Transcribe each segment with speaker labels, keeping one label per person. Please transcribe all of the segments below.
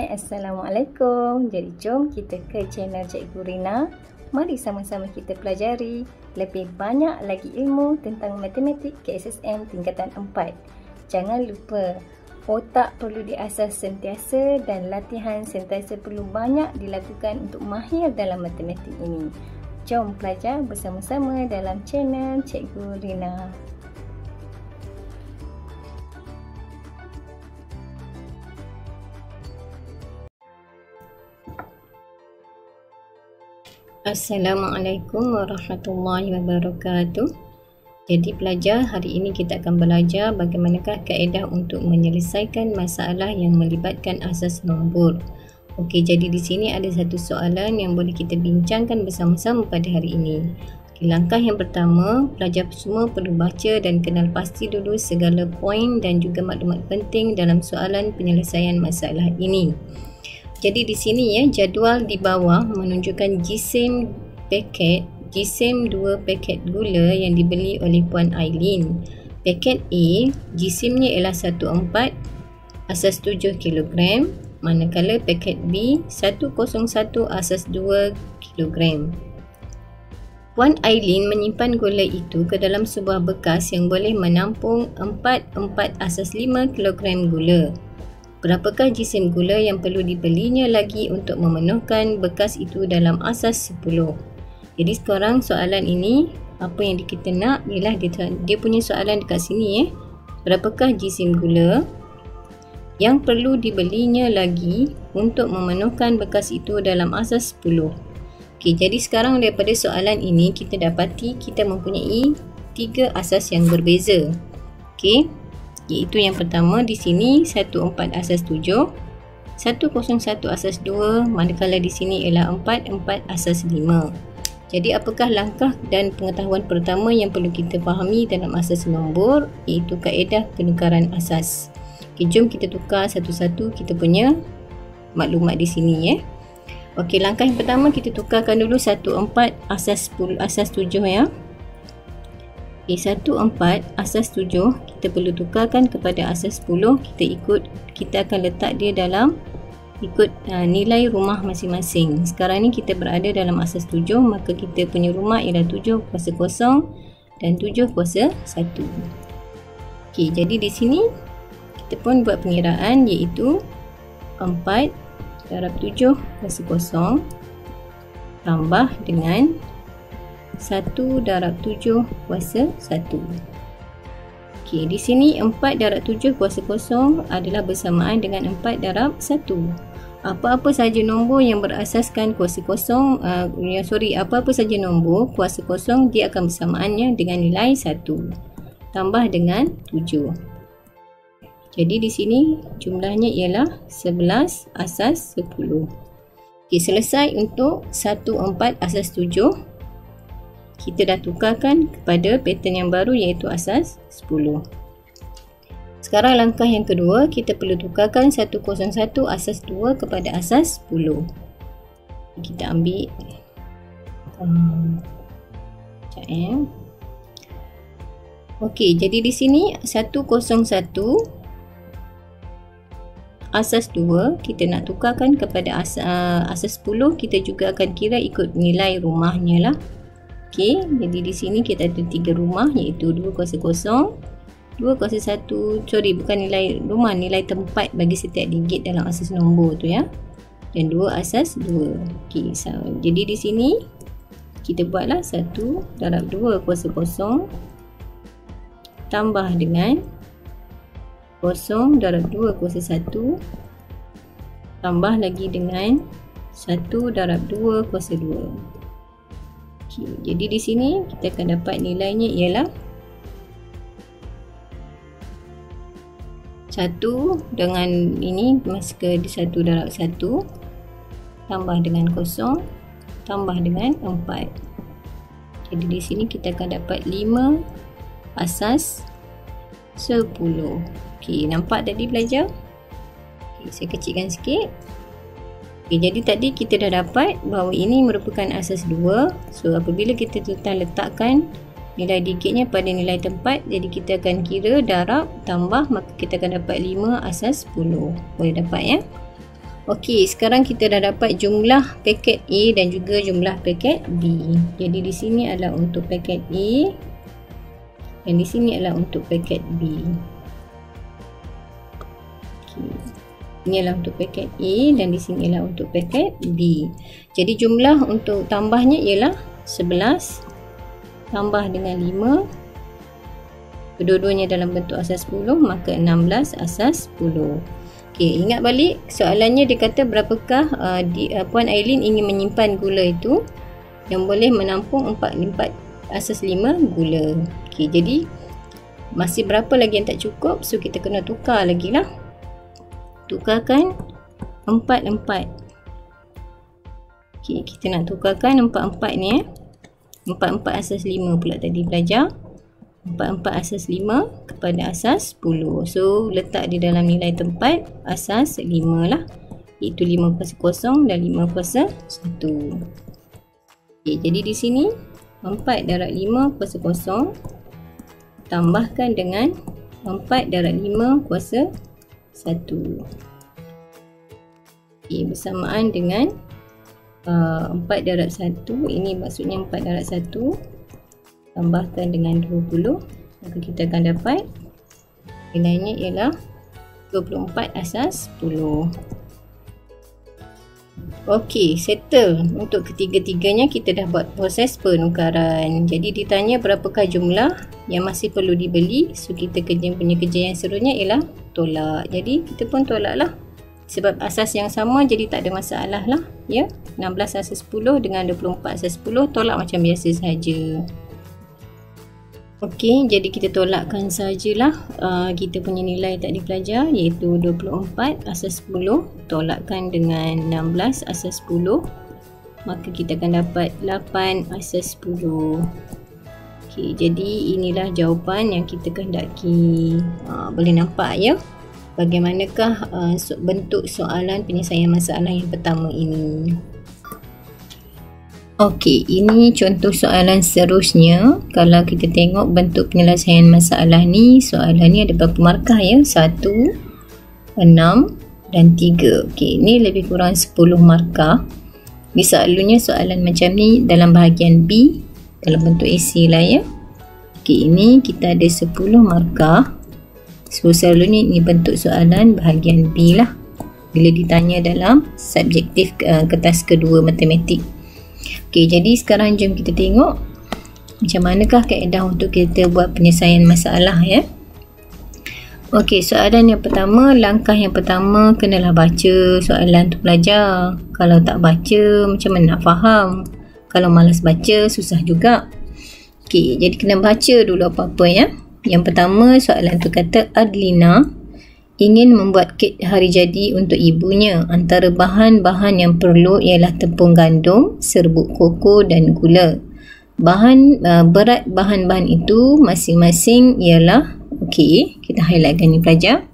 Speaker 1: Hai, Assalamualaikum. Jadi jom kita ke channel Cikgu Rina. Mari sama-sama kita pelajari lebih banyak lagi ilmu tentang matematik KSSM tingkatan 4. Jangan lupa, otak perlu diasah sentiasa dan latihan sentiasa perlu banyak dilakukan untuk mahir dalam matematik ini. Jom belajar bersama-sama dalam channel Cikgu Rina. Assalamualaikum warahmatullahi wabarakatuh. Jadi pelajar, hari ini kita akan belajar bagaimanakah kaedah untuk menyelesaikan masalah yang melibatkan asas nombor. Okey, jadi di sini ada satu soalan yang boleh kita bincangkan bersama-sama pada hari ini. Okey, langkah yang pertama, pelajar semua perlu baca dan kenal pasti dulu segala poin dan juga maklumat penting dalam soalan penyelesaian masalah ini. Jadi di sini jadual di bawah menunjukkan jisim 2 paket gula yang dibeli oleh Puan Aileen. Paket A, jisimnya ialah 14, asas 7 kg, manakala paket B 101 asas 2 kg. Puan Aileen menyimpan gula itu ke dalam sebuah bekas yang boleh menampung 4 asas 5 kg gula. Berapakah jisim gula yang perlu dibelinya lagi untuk memenuhkan bekas itu dalam asas 10? Jadi sekarang soalan ini, apa yang kita nak ialah dia punya soalan dekat sini berapakah jisim gula yang perlu dibelinya lagi untuk memenuhkan bekas itu dalam asas 10. Okey, jadi sekarang daripada soalan ini kita dapati kita mempunyai 3 asas yang berbeza. Okey, iaitu yang pertama di sini 14 asas 7, 101 asas 2, manakala di sini ialah 44 asas 5. Jadi apakah langkah dan pengetahuan pertama yang perlu kita fahami dalam asas nombor, iaitu kaedah penukaran asas. Okey, jom kita tukar satu-satu kita punya maklumat di sini Okey, langkah yang pertama kita tukarkan dulu 14 asas 10 asas 7 Okey, 14 asas 7 kita perlu tukarkan kepada asas 10. Kita akan letak dia dalam ikut nilai rumah masing-masing. Sekarang ni kita berada dalam asas 7, maka kita punya rumah ialah 7 kuasa 0 dan 7 kuasa 1. Okey, jadi di sini kita pun buat pengiraan, iaitu 4 darab 7 kuasa 0 tambah dengan 1 darab 7 kuasa 1. Okey, di sini 4 darab 7 kuasa 0 adalah bersamaan dengan 4 darab 1. Apa-apa saja nombor yang berasaskan kuasa 0, apa-apa saja nombor kuasa 0, dia akan bersamaannya dengan nilai 1 tambah dengan 7. Jadi di sini jumlahnya ialah 11 asas 10. Okey, selesai untuk 14 asas 7. Kita dah tukarkan kepada pattern yang baru, iaitu asas 10. Sekarang langkah yang kedua, kita perlu tukarkan 101 asas 2 kepada asas 10. Kita ambil Okey, jadi di sini 101 asas 2 kita nak tukarkan kepada asas 10. Kita juga akan kira ikut nilai rumahnya lah. Okey, jadi di sini kita ada 3 rumah, iaitu 2 kuasa 0, 2 kuasa 1, bukan nilai rumah, nilai tempat bagi setiap digit dalam asas nombor tu dan 2 asas 2. Okey, jadi di sini kita buatlah 1 darab 2 kuasa 0 tambah dengan 0 darab 2 kuasa 1 tambah lagi dengan 1 darab 2 kuasa 2. Okay, jadi di sini kita akan dapat nilainya ialah 1 dengan ini masuk ke 1 darab 1 tambah dengan 0 tambah dengan 4. Jadi di sini kita akan dapat 5 asas 10. Okey, nampak tadi belajar? Okay, saya kecilkan sikit. Okay, jadi tadi kita dah dapat bahawa ini merupakan asas 2. So apabila kita letakkan nilai digitnya pada nilai tempat, jadi kita akan kira darab tambah, maka kita akan dapat 5 asas 10. Boleh dapat Okey, sekarang kita dah dapat jumlah paket A dan juga jumlah paket B. Jadi di sini adalah untuk paket A dan di sini adalah untuk paket B. Okey. Ini adalah untuk paket A dan di sini adalah untuk paket B. Jadi jumlah untuk tambahnya ialah 11 tambah dengan 5. Kedua-duanya dalam bentuk asas 10, maka 16 asas 10. Okey, ingat balik soalannya dia kata berapakah Puan Ailin ingin menyimpan gula itu yang boleh menampung 4 asas 5 gula. Okey, jadi masih berapa lagi yang tak cukup, so kita kena tukar lagi lah. Tukarkan 4. Okey, kita nak tukarkan 4 ni 4 asas 5 pula tadi belajar. 4 asas 5 kepada asas 10. So letak di dalam nilai tempat asas 5 lah. Iaitu 5/0 dan 5/1. Okay, jadi di sini 4 darab 5/0 tambahkan dengan 4 darab 5/1. Okay, bersamaan dengan 4 darab 1. Ini maksudnya 4 darab 1 tambahkan dengan 20, maka kita akan dapat nilainya ialah 24 asas 10. Okey, settle. Untuk ketiga-tiganya kita dah buat proses penukaran. Jadi ditanya berapakah jumlah yang masih perlu dibeli, so kita kerja yang seterusnya ialah tolak. Jadi kita pun tolak lah, sebab asas yang sama jadi tak ada masalah lah ya. 16 asas 10 dengan 24 asas 10 tolak macam biasa saja. Okey, jadi kita tolakkan sajalah kita punya nilai tak dipelajar, iaitu 24 asas 10 tolakkan dengan 16 asas 10, maka kita akan dapat 8 asas 10. Okey, jadi inilah jawapan yang kita kehendaki. Boleh nampak ya bagaimanakah bentuk soalan penyelesaian masalah yang pertama ini. Okey, ini contoh soalan seterusnya. Kalau kita tengok bentuk penyelesaian masalah ni, soalan ni ada berapa markah ya? 1, 6 dan 3. Okey, ni lebih kurang 10 markah. Selalunya soalan macam ni dalam bahagian B, dalam bentuk esei lah ya. Okey, ini kita ada 10 markah. So selalunya ini bentuk soalan bahagian B lah, bila ditanya dalam subjektif kertas kedua matematik. Okey, jadi sekarang jom kita tengok macam manakah kaedah untuk kita buat penyelesaian masalah ya. Okey, soalan yang pertama, langkah yang pertama kenalah baca soalan tu pelajar. Kalau tak baca macam mana nak faham? Kalau malas baca susah juga. Okey, jadi kena baca dulu apa-apa ya. Yang pertama soalan tu kata Adlina ingin membuat kek hari jadi untuk ibunya. Antara bahan-bahan yang perlu ialah tepung gandum, serbuk koko dan gula. Berat bahan-bahan itu masing-masing ialah, okey, kita highlightkan ni pelajar.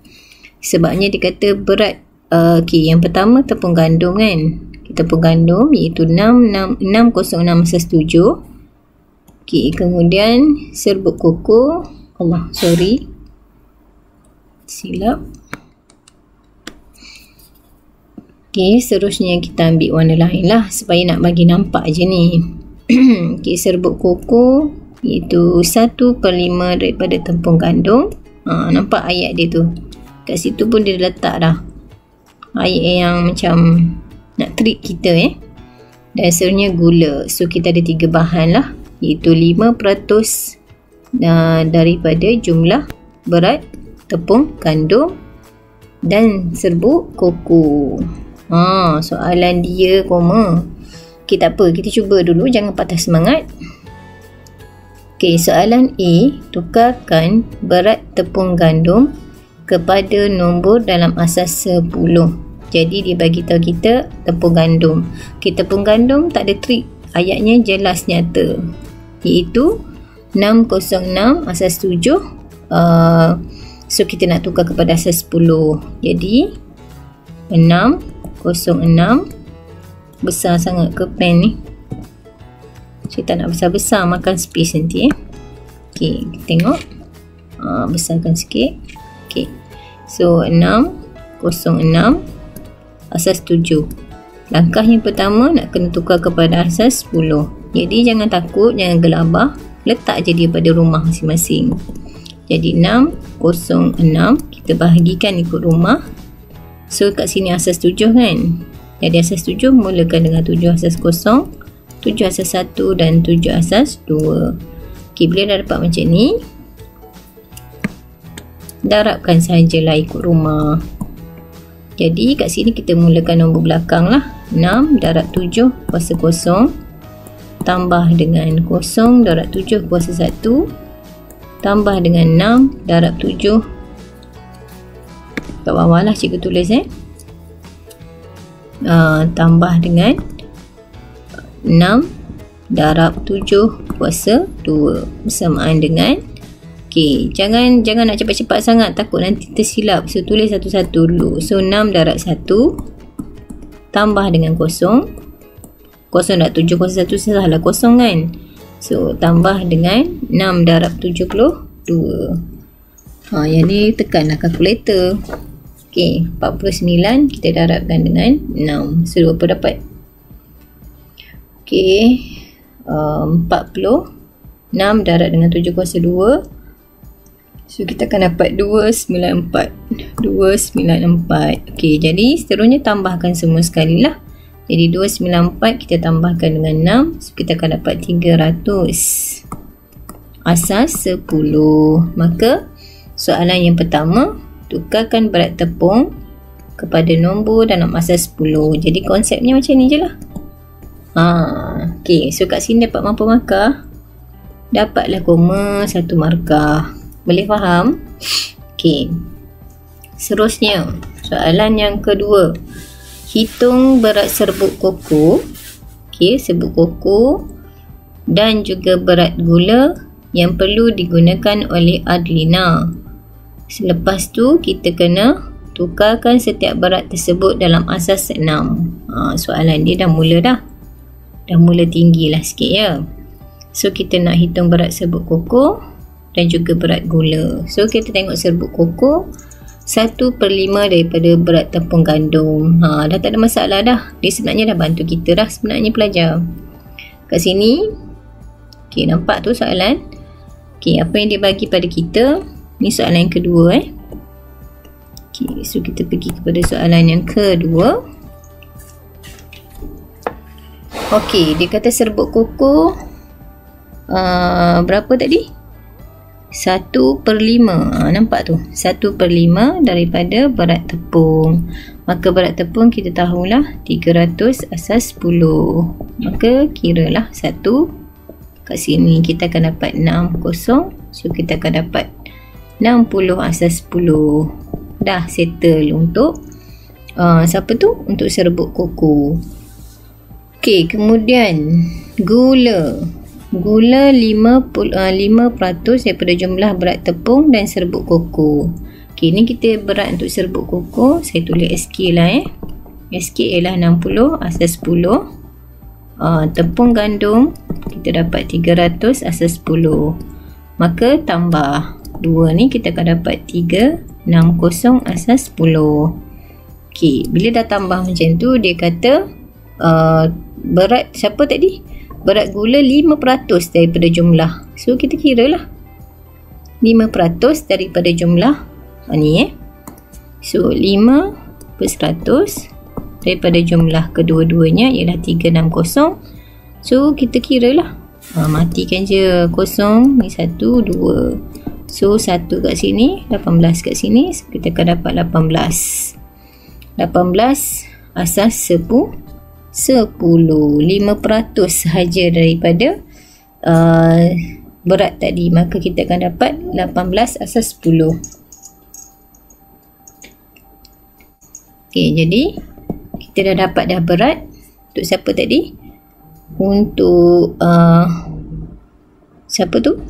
Speaker 1: Sebabnya dia kata berat, okey, yang pertama tepung gandum kan. Tepung gandum iaitu 606 asas 7. Okey, kemudian serbuk koko, silap. Okey, seterusnya kita ambil warna lain lah supaya nak bagi nampak je ni. Okey, serbuk koko iaitu 1/5 daripada tepung gandum. Nampak ayat dia tu. Kat situ pun dia letak dah ayat yang macam nak trick kita Dan seterusnya gula. So kita ada 3 bahan lah, iaitu 5% daripada jumlah berat tepung gandum dan serbuk koko. Soalan dia koma. Okey, tak apa, kita cuba dulu, jangan patah semangat. Okey, soalan A, tukarkan berat tepung gandum kepada nombor dalam asas 10. Jadi dia bagi tahu kita tepung gandum. Okey, tepung gandum tak ada trik, ayatnya jelas nyata, iaitu 606 asas 7. So kita nak tukar kepada asas 10. Jadi 606 besar sangat ke pen ni. Saya tak nak besar-besar, makan space nanti Okey, kita tengok. Besarkan sikit. Okey. So 606 asas 7. Langkah yang pertama nak kena tukar kepada asas 10. Jadi jangan takut, jangan gelabah, letak je dia pada rumah masing-masing. Jadi 6, 0, 6 kita bahagikan ikut rumah. So kat sini asas 7 kan. Jadi asas 7 mulakan dengan 7 asas 0, 7 asas 1 dan 7 asas 2. Okey, bila dah dapat macam ni, darabkan sajalah ikut rumah. Jadi kat sini kita mulakan nombor belakang lah. 6 darab 7 kuasa 0 tambah dengan 0 darab 7 kuasa 1 tambah dengan 6 darab 7. Kat bawah lah cikgu tulis tambah dengan 6 darab 7 kuasa 2 bersamaan dengan, okey, jangan nak cepat-cepat sangat, takut nanti tersilap. So tulis satu-satu dulu. So 6 darab 1 tambah dengan 0 darab 7 kuasa 1 salah 0 kan. So tambah dengan 6 darab 72. Yang ni tekanlah kalkulator. Okey, 49 kita darabkan dengan 6. So berapa dapat? Okey, 46 darab dengan 7 kuasa 2. So kita akan dapat 294. Okey, jadi seterusnya tambahkan semua sekali lah. Jadi 294 kita tambahkan dengan 6. So kita akan dapat 300 asas 10. Maka soalan yang pertama, tukarkan berat tepung kepada nombor dalam asas 10. Jadi konsepnya macam ni je lah. Okey, so kat sini dapat berapa markah? Dapatlah koma 1 markah. Boleh faham? Okey. Seterusnya, soalan yang kedua. Hitung berat serbuk koko. Okey, serbuk koko dan juga berat gula yang perlu digunakan oleh Adlina. Selepas tu kita kena tukarkan setiap berat tersebut dalam asas 6. Soalan dia dah mula tinggi lah sikit ya. So kita nak hitung berat serbuk koko dan juga berat gula. So kita tengok serbuk koko 1/5 daripada berat tepung gandum. Dah tak ada masalah dah. Dia sebenarnya dah bantu kita dah sebenarnya pelajar. Kat sini, okey, nampak tu soalan. Okey, apa yang dia bagi pada kita? Ni soalan yang kedua Okey, so kita pergi kepada soalan yang kedua. Okey, dia kata serbuk koko berapa tadi? 1/5. Nampak tu? 1/5 daripada berat tepung. Maka berat tepung kita tahulah 300 asas 10. Maka kiralah 1. Kat sini kita akan dapat 60. So kita akan dapat 60 asas 10. Dah settle untuk siapa tu? Untuk serbuk koko. Okey, kemudian gula. Gula 5% daripada jumlah berat tepung dan serbuk koko. Okey, ni kita berat untuk serbuk koko. Saya tulis SK lah SK ialah 60 asas 10. Tepung gandum kita dapat 300 asas 10. Maka tambah 2 ni kita akan dapat 360 asas 10. Okey, bila dah tambah macam tu, dia kata berat siapa tadi? Berat gula 5% daripada jumlah. So kita kira lah 5% daripada jumlah ni So 5% daripada jumlah kedua-duanya ialah 360. So kita kira lah, matikan je 0 ni 1 2. So 1 kat sini, 18 kat sini. So kita akan dapat 18 asas 10. 5% sahaja daripada berat tadi. Maka kita akan dapat 18 asas 10. Okey, jadi kita dah dapat dah berat untuk siapa tadi? Untuk siapa tu?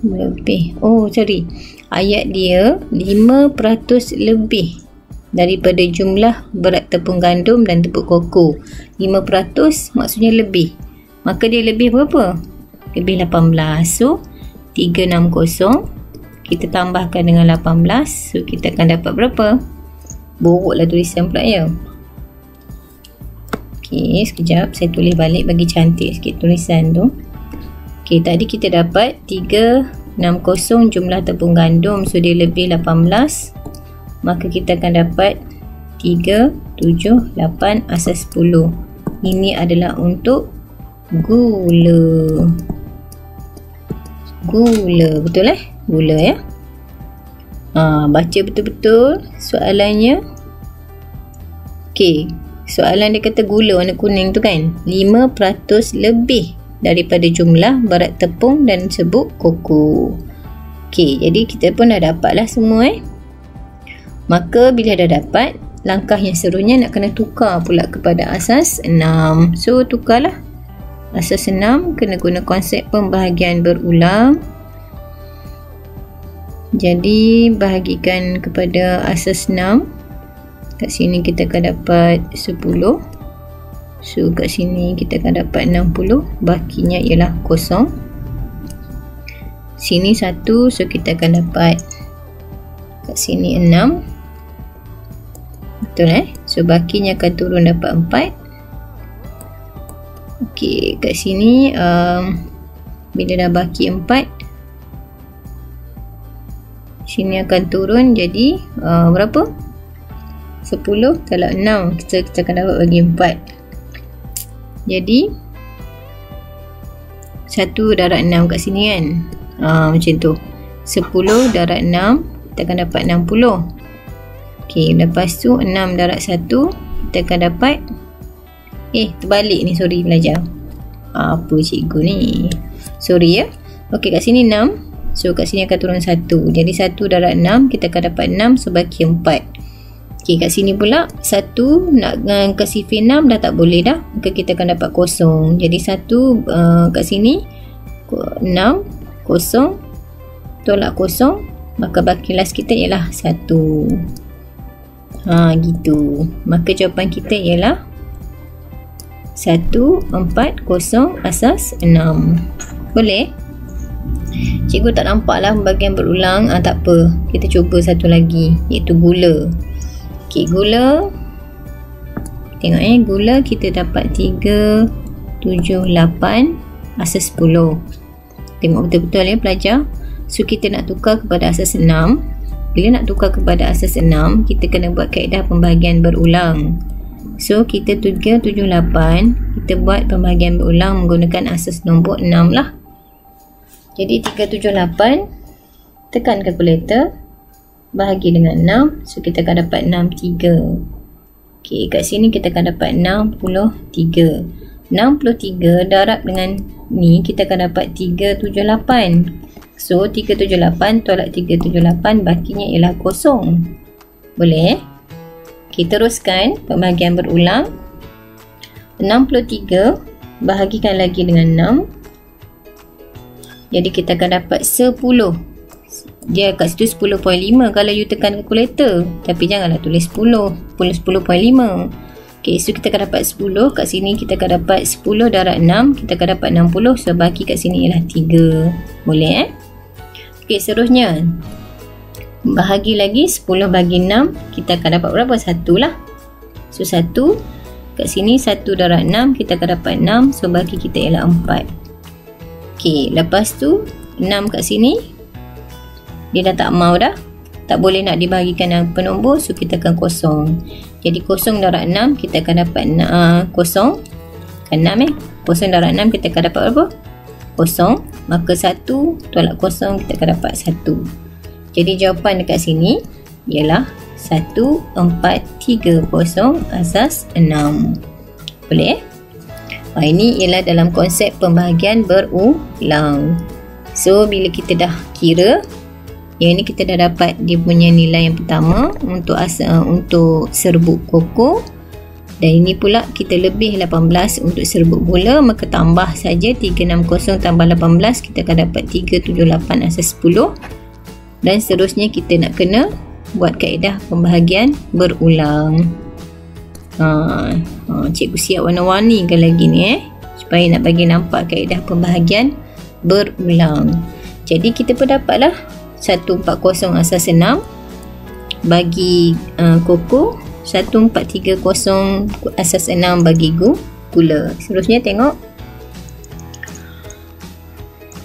Speaker 1: Lebih. Ayat dia 5% lebih daripada jumlah berat tepung gandum dan tepung koko. 5% maksudnya lebih. Maka dia lebih berapa? Lebih 18. So 360. kita tambahkan dengan 18. So kita akan dapat berapa? Boroklah tulisan pula ya. Okey, sekejap saya tulis balik bagi cantik sikit tulisan tu. Okey, tadi kita dapat 360 jumlah tepung gandum, so dia lebih 18. Maka kita akan dapat 378 asas 10. Ini adalah untuk gula. Gula, betul Gula ya. Baca betul-betul soalannya. Okey, soalan dia kata gula warna kuning tu kan, 5% lebih daripada jumlah berat tepung dan serbuk koko. Okey, jadi kita pun dah dapat lah semua Maka bila dah dapat, langkah yang seterusnya nak kena tukar pula kepada asas 6. So tukarlah. Asas 6 kena guna konsep pembahagian berulang. Jadi bahagikan kepada asas 6. Kat sini kita akan dapat 10. So kat sini kita akan dapat 60. Bakinya ialah kosong. Sini 1, so kita akan dapat kat sini 6. Betul So bakinya akan turun dapat 4. Okey, kat sini bila dah baki 4, sini akan turun jadi berapa? 10 kalau 6 kita akan dapat bagi 4. Jadi 1 darab 6 kat sini kan. Macam tu. 10 darab 6 kita akan dapat 60. Okey, lepas tu 6 darab 1 kita akan dapat terbalik ni, sorry belajar. Apa cikgu ni? Sorry ya. Okey, kat sini 6. So kat sini akan turun 1. Jadi 1 darab 6 kita akan dapat 6, so baki 4. Okey, kat sini pula 1 nak kasi V6 dah tak boleh dah. Maka kita akan dapat kosong. Jadi 1 kat sini 6 kosong tolak kosong, maka baki last kita ialah 1. Gitu. Maka jawapan kita ialah 140 asas 6. Boleh? Cikgu tak nampak lah pembagian berulang. Tak apa, kita cuba satu lagi, iaitu gula. Okey, gula. Tengok gula kita dapat 378 asas 10. Tengok betul-betul pelajar. So kita nak tukar kepada asas 6. Bila nak tukar kepada asas 6, kita kena buat kaedah pembahagian berulang. So kita 378, kita buat pembahagian berulang menggunakan asas nombor 6 lah. Jadi 378 tekan kalkulator, bahagi dengan 6, so kita akan dapat 63. Okey, kat sini kita akan dapat 63. 63 darab dengan ni kita akan dapat 378. So 378 tolak 378, bakinya ialah kosong. Boleh? Kita teruskan pembahagian berulang. 63 bahagikan lagi dengan 6. Jadi kita akan dapat 10. Dia kat situ 10.5 kalau you tekan kalkulator. Tapi janganlah tulis 10. 10.5. Okay, so kita akan dapat 10. Kat sini kita akan dapat 10 darab 6. Kita akan dapat 60. So baki kat sini ialah 3. Boleh Okay, seterusnya bahagi lagi 10 bagi 6, kita akan dapat berapa? 1 lah. So 1 kat sini 1 darab 6, kita akan dapat 6, so bagi kita ialah 4. Okey, lepas tu 6 kat sini dia dah tak mau dah, tak boleh nak dibahagikan dengan penombor, so kita akan kosong. Jadi kosong darab 6 kita akan dapat kosong kan 6 kosong darab 6 kita akan dapat berapa? Kosong. Maka 1 tolak kosong kita akan dapat 1. Jadi jawapan dekat sini ialah 1430 asas 6. Boleh? Ini ialah dalam konsep pembahagian berulang. So bila kita dah kira, yang ni kita dah dapat dia punya nilai yang pertama untuk serbuk koko. Dan ini pula kita lebih 18 untuk serbuk gula, maka tambah saja 360 tambah 18, kita akan dapat 378 asas 10. Dan seterusnya kita nak kena buat kaedah pembahagian berulang. Cikgu siap warna-warnikan lagi ni supaya nak bagi nampak kaedah pembahagian berulang. Jadi kita pun dapatlah 140 asas 6 bagi koko, 1430 asas 6 bagi gula. Seterusnya tengok.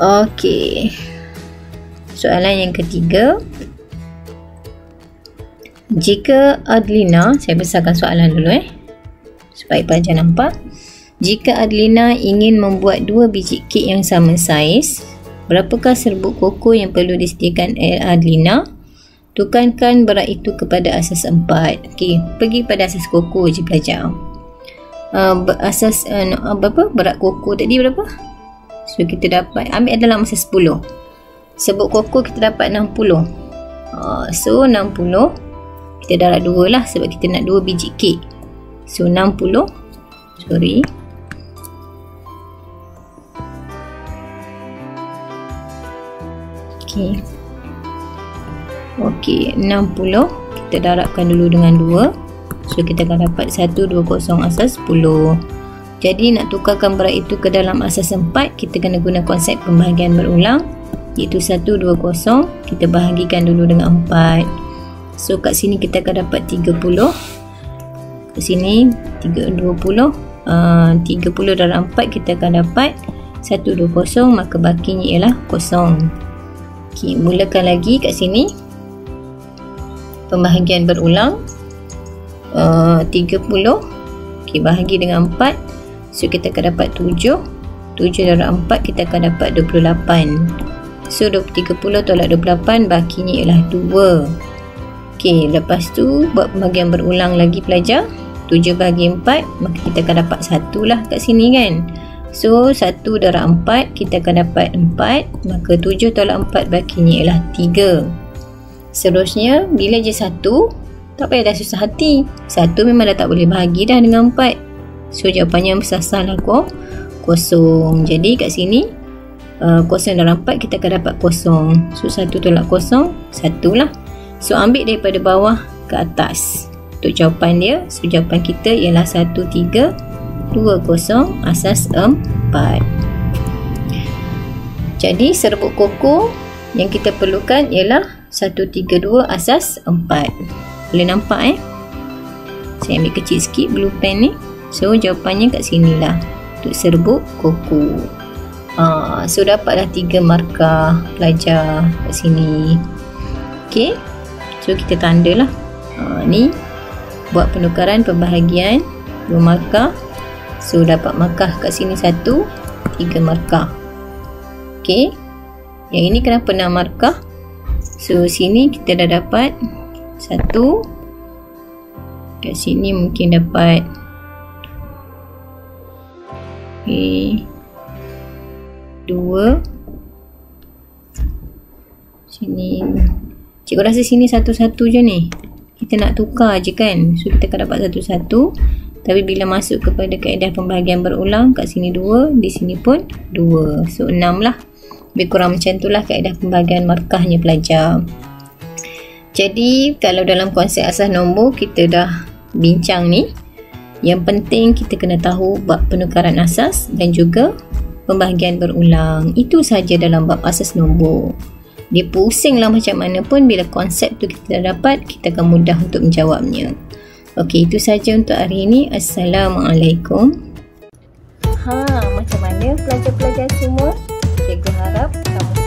Speaker 1: Okey. Soalan yang ketiga. Jika Adlina, saya besarkan soalan dulu supaya pelajar nampak. Jika Adlina ingin membuat 2 biji kek yang sama saiz, berapakah serbuk koko yang perlu disediakan Adlina? Tukarkan berat itu kepada asas 4. Okey, pergi pada asas koko je pelajar. Asas berat koko tadi berapa? So kita dapat ambil dalam asas 10. Serbuk koko kita dapat 60. So 60 kita darab 2 lah sebab kita nak 2 biji kek. So 60. Sorry. Okey, 60 kita darabkan dulu dengan 2. So kita akan dapat 120 asas 10. Jadi nak tukarkan berat itu ke dalam asas 4, kita kena guna konsep pembahagian berulang, iaitu 120 kita bahagikan dulu dengan 4. So kat sini kita akan dapat 30. Kat sini 20. 30 darab 4 kita akan dapat 120, maka bakinya ialah 0. Okey, mulakan lagi kat sini. Pembahagian berulang. 30. Okey, bahagi dengan 4. So kita akan dapat 7. 7 darab 4 kita akan dapat 28. So 30 tolak 28, bakinya ialah 2. Okey, lepas tu buat pembahagian berulang lagi pelajar. 7 bahagi 4, maka kita akan dapat 1 lah kat sini kan. So 1 darab 4 kita akan dapat 4, maka 7 tolak 4 bakinya ialah 3. Seterusnya bila je 1, tak payah dah susah hati. 1 memang dah tak boleh bahagi dah dengan 4. So jawapannya bersasar lah 0. Jadi kat sini 0 darab 4 kita akan dapat 0. So 1 tolak 0, 1 lah. So ambil daripada bawah ke atas untuk jawapan dia. So jawapan kita ialah 1320 asas 4. Jadi serbuk koko yang kita perlukan ialah 132 asas 4. Boleh nampak saya ambil kecil sikit blue pen ni. So jawapannya kat sini lah untuk serbuk koko. So dapatlah 3 markah pelajar kat sini. Okey, so kita tanda lah. Ni buat penukaran pembahagian 2 markah. So dapat markah kat sini 1, 3 markah. Okey, yang ini kenapa 6 markah? So sini kita dah dapat 1. Kat sini mungkin dapat okey 2. Sini cikgu rasa sini satu-satu je ni. Kita nak tukar je kan. So kita akan dapat satu-satu. Tapi bila masuk kepada kaedah pembahagian berulang, kat sini 2, di sini pun 2. So 6 lah. Lebih kurang macam tu lah kaedah pembahagian markahnya pelajar. Jadi kalau dalam konsep asas nombor kita dah bincang ni. Yang penting kita kena tahu bab penukaran asas dan juga pembahagian berulang. Itu saja dalam bab asas nombor. Dia pusing lah macam mana pun, bila konsep tu kita dah dapat, kita akan mudah untuk menjawabnya. Okey, itu saja untuk hari ini. Assalamualaikum. Macam mana pelajar-pelajar semua? Cikgu harap kamu